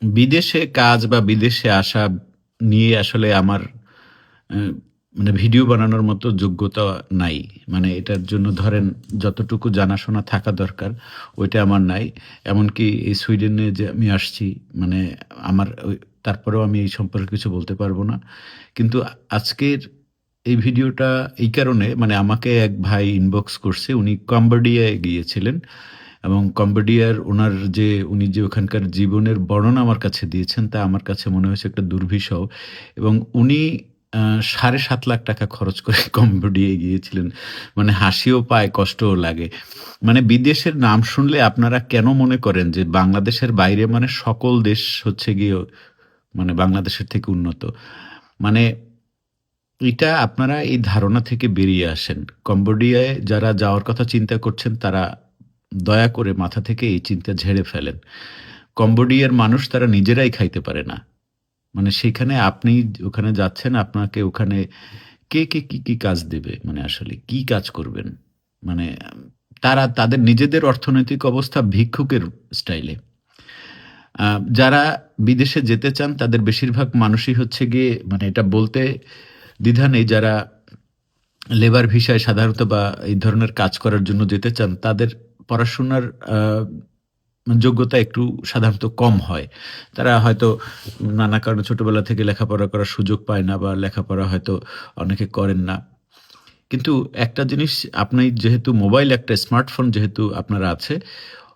বিদেশে কাজ বা বিদেশে আসা নিয়ে আসলে আমার আ মানে ভিডিও বানানোর মতো যোগ্যতা নাই। মানে এটার জন্য ধরেন যতটুকু জানাশোনা থাকা দরকার ওইটা আমার নাই। এমনকি এই সুইডেনে যে আমি আসছি মানে আমার তারপরেও আমি এই সম্পর্কে কিছু বলতে পারব না। কিন্তু আজকের এই ভিডিওটা এই কারণে মানে আমাকে এক ভাই ইনবক্স করছে। উনি কম্বোডিয়ায় গিয়েছিলেন এবং কম্বোডিয়ার উনি যে ওখানকার জীবনের বর্ণনা আমার কাছে দিয়েছেন তা আমার কাছে মনে হয়েছে একটা দুর্বিষহ এবং উনি আ ৳৭,৫০,০০০ খরচ করে কম্বোডিয়ায় গিয়েছিলেন। মানে হাসিও পায়, কষ্টও লাগে। মানে বিদেশের নাম শুনলে আপনারা কেন মনে করেন যে বাংলাদেশের বাইরে মানে সকল দেশ হচ্ছে গিয়ে মানে বাংলাদেশের থেকে উন্নত? মানে এটা আপনারা এই ধারণা থেকে বেরিয়ে আসেন। কম্বোডিয়ায় যারা যাওয়ার কথা চিন্তা করছেন তারা দয়া করে মাথা থেকে এই চিন্তা ঝেড়ে ফেলেন। কম্বোডিয়ার মানুষ তারা নিজেরাই খাইতে পারে না। মানে সেখানে আপনি ওখানে যাচ্ছেন, আপনাকে ওখানে কে কি কাজ দেবে? মানে আসলে কি কাজ করবেন? মানে তারা তাদের নিজেদের অর্থনৈতিক অবস্থা ভিক্ষুকের স্টাইলে। আ যারা বিদেশে যেতে চান তাদের বেশিরভাগ মানুষই হচ্ছে গিয়ে মানে এটা বলতে দ্বিধা নেই যারা লেবার ভিসায় সাধারণত বা এই ধরনের কাজ করার জন্য যেতে চান তাদের পড়াশোনার আ যোগ্যতা একটু সাধারণত কম হয়। তারা হয়তো নানা কারণে ছোটবেলা থেকে লেখাপড়া করার সুযোগ পায় না বা লেখাপড়া হয়তো অনেকে করেন না। কিন্তু একটা জিনিস আপনি যেহেতু মোবাইল একটা স্মার্টফোন যেহেতু আপনার আছে,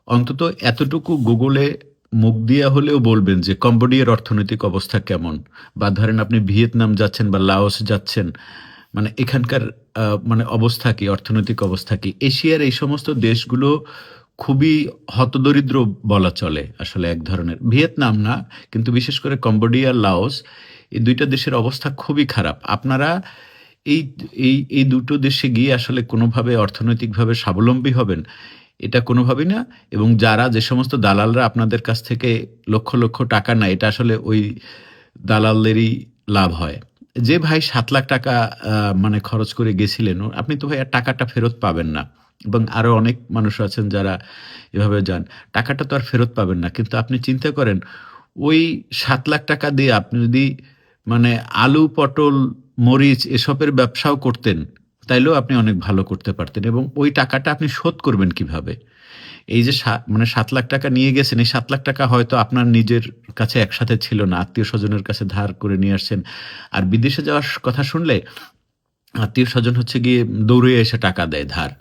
অন্তত এতটুকু গুগলে মুখ দিয়া হলেও বলবেন যে কম্বোডিয়ার অর্থনৈতিক অবস্থা কেমন? বা ধরেন আপনি ভিয়েতনাম যাচ্ছেন বা লাওস যাচ্ছেন, মানে এখানকার মানে অবস্থা কি? অর্থনৈতিক অবস্থা কি? এশিয়ার এই সমস্ত দেশগুলো খুবই হতদরিদ্র বলা চলে আসলে এক ধরনের। ভিয়েতনাম না, কিন্তু বিশেষ করে কম্বোডিয়া, লাওস এই ২ টা দেশের অবস্থা খুবই খারাপ। আপনারা এই এই ২ টো দেশে গিয়ে আসলে কোনোভাবে অর্থনৈতিকভাবে স্বাবলম্বী হবেন, এটা কোনোভাবেই না এবং যে সমস্ত দালালরা আপনাদের কাছ থেকে লক্ষ টাকা নেয়, এটা আসলে ওই দালালদেরই লাভ হয়। যে ভাই ৳৭,০০,০০০ আ মানে খরচ করে গেছিলেন, আপনি তো ভাই আর টাকাটা ফেরত পাবেন না এবং আরো অনেক মানুষ আছেন যারা এভাবে যান। টাকাটা তো আর ফেরত পাবেন না। কিন্তু আপনি চিন্তা করেন ওই ৳৭,০০,০০০ দিয়ে আপনি যদি মানে আলু, পটল, মরিচ এসবের ব্যবসাও করতেন, তাইলেও আপনি অনেক ভালো করতে পারতেন এবং ওই টাকাটা আপনি শোধ করবেন কিভাবে? এই যে মানে ৳৭,০০,০০০ নিয়ে গেছেন, এই ৳৭,০০,০০০ হয়তো আপনার নিজের কাছে একসাথে ছিল না। আত্মীয়স্বজনের কাছে ধার করে নিয়ে আসছেন। আর বিদেশে যাওয়ার কথা শুনলে আত্মীয়স্বজন হচ্ছে গিয়ে দৌড়ে এসে টাকা দেয় ধার।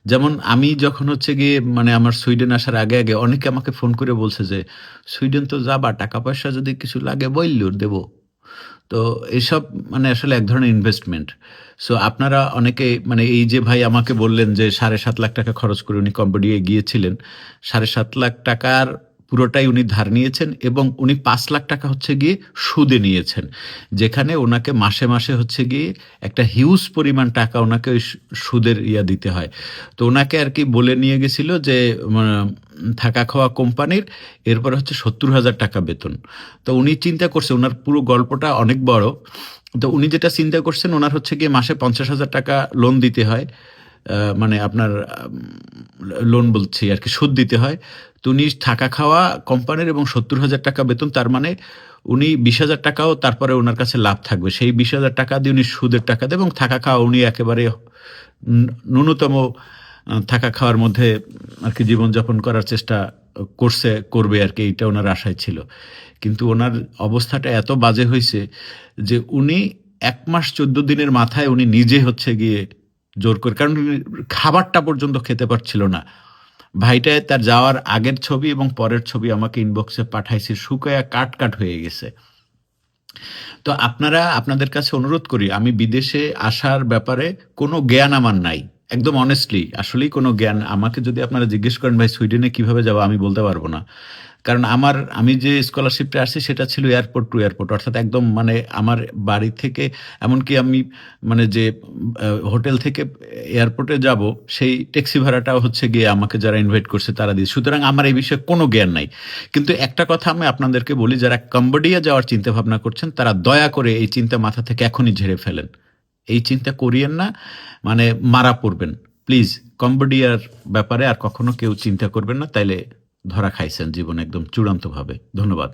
যেমন আমি যখন হচ্ছে গিয়ে মানে আমার সুইডেন আসার আগে অনেকে আমাকে ফোন করে বলছে যে, "সুইডেন তো যাবা, টাকা-পয়সা যদি কিছু লাগে বইল্যো দেব।" তো এসব মানে আসলে এক ধরনের ইনভেস্টমেন্ট। সো আপনারা অনেকে মানে এই যে ভাই আমাকে বললেন যে ৳৭,৫০,০০০ খরচ করে উনি কম্বোডিয়ায় গিয়েছিলেন। ৳৭,৫০,০০০ পুরোটাই উনি ধার নিয়েছেন এবং উনি ৳৫,০০,০০০ হচ্ছে গিয়ে সুদে নিয়েছেন। যেখানে উনাকে মাসে হচ্ছে গিয়ে একটা হিউজ পরিমাণ টাকা উনাকে ওই সুদের দিতে হয়। তো উনাকে আরকি বলে নিয়ে গেছিল যে মা থাকা খাওয়া কোম্পানির, এরপরে হচ্ছে ৳৭০,০০০ বেতন। তো উনি চিন্তা করছে উনার পুরো গল্পটা অনেক বড়। তো উনি যেটা চিন্তা করছেন উনার হচ্ছে গিয়ে মাসে ৳৫০,০০০ লোন দিতে হয়। মানে আপনার লোন বলছি আরকি সুদ দিতে হয়। তো উনি থাকা খাওয়া কোম্পানির এবং ৳৭০,০০০ বেতন তার মানে উনি ৳২০,০০০ তারপরে উনার কাছে লাভ থাকবে। সেই ৳২০,০০০ দিয়ে উনি সুদের টাকা দেবে এবং থাকা খাওয়া উনি একেবারে ন্যূনতম থাকা খাওয়ার মধ্যে আরকি জীবনযাপন করার চেষ্টা করবে আরকি এইটা উনার আশায় ছিল। কিন্তু উনার অবস্থাটা এত বাজে হইছে যে উনি ১ মাস ১৪ দিনের মাথায় উনি নিজে হচ্ছে গিয়ে জোর করে কারণ উনি খাবারটা পর্যন্ত খেতে পারছিল না। ভাইটা তার যাওয়ার আগের ছবি এবং পরের ছবি আমাকে ইনবক্সে পাঠাইছে। শুকায়া কাট হয়ে গেছে। তো আপনাদের কাছে অনুরোধ করি, আমি বিদেশে আসার ব্যাপারে কোনো জ্ঞান আমার নাই। একদম honestly আসলেই কোনো জ্ঞান আমাকে যদি আপনারা জিজ্ঞেস করেন, "ভাই সুইডেনে কিভাবে যাবো?" আমি বলতে পারব না। কারণ আমি যে স্কলারশিপটা আসছি সেটা ছিল এয়ারপোর্ট টু এয়ারপোর্ট। অর্থাৎ একদম মানে আমার বাড়ি থেকে এমনকি আমি মানে যে হোটেল থেকে এয়ারপোর্টে যাবো, সেই ট্যাক্সি ভাড়াটাও হচ্ছে গিয়ে আমাকে যারা ইনভাইট করছে তারা দিয়েছে। সুতরাং আমার এই বিষয়ে কোনো জ্ঞান নাই। কিন্তু একটা কথা আমি আপনাদেরকে বলি, যারা কম্বোডিয়া যাওয়ার চিন্তাভাবনা করছেন, তারা দয়া করে এই চিন্তা মাথা থেকে এখনই ঝেড়ে ফেলেন। এই চিন্তা করিয়েন না, মানে মারা পড়বেন। প্লিজ কম্বোডিয়ার ব্যাপারে আর কখনো কেউ চিন্তা করবেন না, তাইলে ধরা খাইছেন জীবনে একদম চূড়ান্তভাবে। ধন্যবাদ।